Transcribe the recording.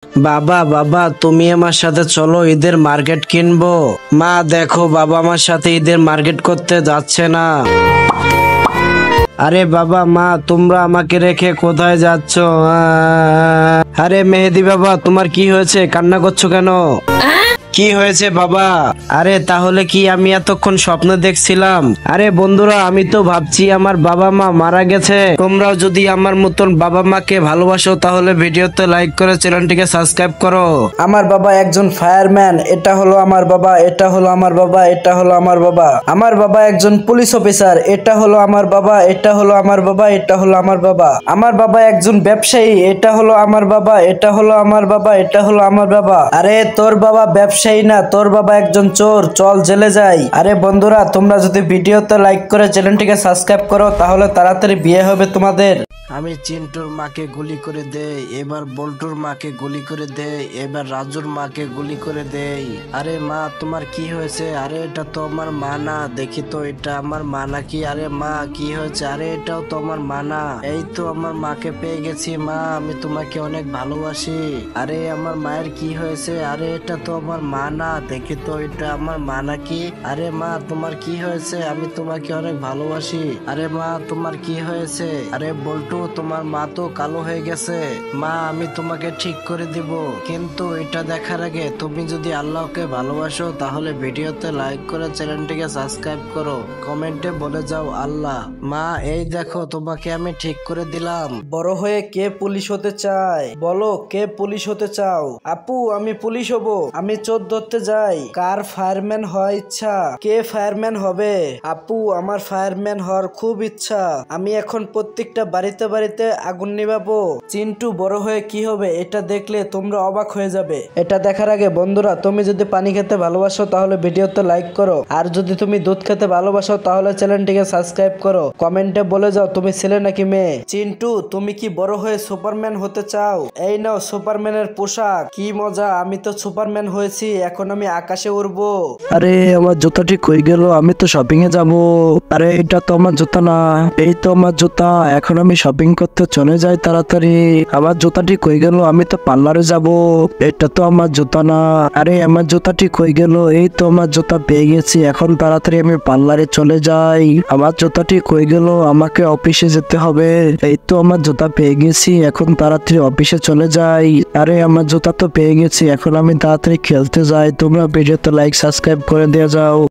বাবা বাবা তুমি আমার সাথে চলো, ঈদের মার্কেট কিনবো। মা দেখো, বাবা আমার সাথে ঈদের মার্কেট করতে যাচ্ছে না। আরে বাবা মা, তোমরা আমাকে রেখে কোথায় যাচ্ছ? আরে মেহেদি বাবা, তোমার কি হয়েছে? কান্না করছো কেন? কি হয়েছে বাবা? আরে তাহলে কি আমি এতক্ষণ স্বপ্ন দেখছিলাম? আরে বন্ধুরা, আমি তো ভাবছি আমার বাবা মা মারা গেছে। তোমরাও যদি আমার মতন বাবা মাকে ভালোবাসো তাহলে ভিডিওতে লাইক করে চ্যানেলটিকে সাবস্ক্রাইব করো। আমার বাবা একজন ফায়ারম্যান, এটা হলো আমার বাবা, এটা হলো আমার বাবা, এটা হলো আমার বাবা। আমার বাবা একজন পুলিশ অফিসার, এটা হলো আমার বাবা, এটা হলো আমার বাবা, এটা হলো আমার বাবা। আমার বাবা একজন ব্যবসায়ী, এটা হলো আমার বাবা, এটা হলো আমার বাবা, এটা হলো আমার বাবা। আরে তোর বাবা ব্যবসায়ী না, তোর বাবা একজন চোর, চল জেলে যাই। আরে বন্ধুরা, তোমরা যদি ভিডিওতে লাইক করে চ্যানেলটিকে সাবস্ক্রাইব করো তাহলে তাড়াতাড়ি বিয়ে হবে তোমাদের। আমি চিন্টুর মাকে গুলি করে দেই, এবার বল্টুর মাকে গুলি করে দেই, এবার রাজুর মাকে গুলি করে দেই। আরে মা, তোমার কি হয়েছে? আরে এটা তো আমার মা না, দেখি তো এটা আমার মা নাকি? আরে মা কি হয়েছে? আরে এটাও তো আমার মা না। এই তো আমার মাকে পেয়ে গেছি। মা, আমি তোমাকে অনেক ভালোবাসি। আরে আমার মায়ের কি হয়েছে? আরে এটা তো আমার মা না, দেখি তো এটা আমার মা নাকি? আরে মা, তোমার কি হয়েছে? আমি তোমাকে অনেক ভালোবাসি। আরে মা, তোমার কি হয়েছে? আরে বল্টু, তোমার মা তো কালো হয়ে গেছে। মা, আমি তোমাকে ঠিক করে দিব, কিন্তু এটা দেখার আগে তুমি যদি আল্লাহকে ভালোবাসো তাহলে ভিডিওতে লাইক করে চ্যানেলটিকে সাবস্ক্রাইব করো, কমেন্টে বলে যাও আল্লাহ। মা, এই দেখো, তোমাকে আমি ঠিক করে দিলাম। বড় হয়ে কে পুলিশ হতে চায় বলো? কে পুলিশ হতে চাও? আপু, আমি পুলিশ হব। আমি চোর ধরতে যাই। কার ফায়ারম্যান হওয়ার ইচ্ছা? কে ফায়ারম্যান হবে? আপু, আমার ফায়ারম্যান হওয়ার খুব ইচ্ছা। আমি এখন প্রত্যেকটা বাড়িতে বাড়িতে আগুন নিভাবো। চিন্টু বড় হয়ে কি হবে এটা দেখলে তোমরা অবাক হয়ে যাবে। এটা দেখার আগে বন্ধুরা, তুমি যদি পানি খেতে ভালোবাসো তাহলে ভিডিওতে লাইক করো, আর যদি তুমি দুধ খেতে ভালোবাসো তাহলে চ্যানেলটিকে সাবস্ক্রাইব করো, কমেন্টে বলে যাও তুমি ছেলে নাকি মেয়ে। চিন্টু, তুমি কি বড় হয়ে সুপারম্যান হতে চাও? এই নাও সুপারম্যানের পোশাক, কি মজা, আমি তো সুপারম্যান হয়েছি, এখন আমি আকাশে উড়বো। আরে আমার জুতাটি কই গেল? আমি তো শপিং এ যাব। আরে এটা তো আমার জুতা না, এই তো আমার জুতা। এখন আমি শপিং করতে চলে যাই তাড়াতাড়ি। আমার জুতাটি কই গেল? আমি তো পার্লারে যাব। এটা তো আমার জুতা না। আরে আমার জুতাটি কই গেল? এই তো আমার জুতা পেয়ে গেছি, এখন তাড়াতাড়ি আমি পার্লারে চলে যাই। আমার জুতাটি কই গেল? আমাকে অফিসে যেতে হবে। এই তো আমার জুতা পেয়ে গেছি, এখন তাড়াতাড়ি অফিসে চলে যাই। আরে আমার জুতা তো পেয়ে গেছি, এখন আমি তাড়াতাড়ি খেলতে যাই। তোমরা ভিডিওতে লাইক সাবস্ক্রাইব করে দিয়ে যাও।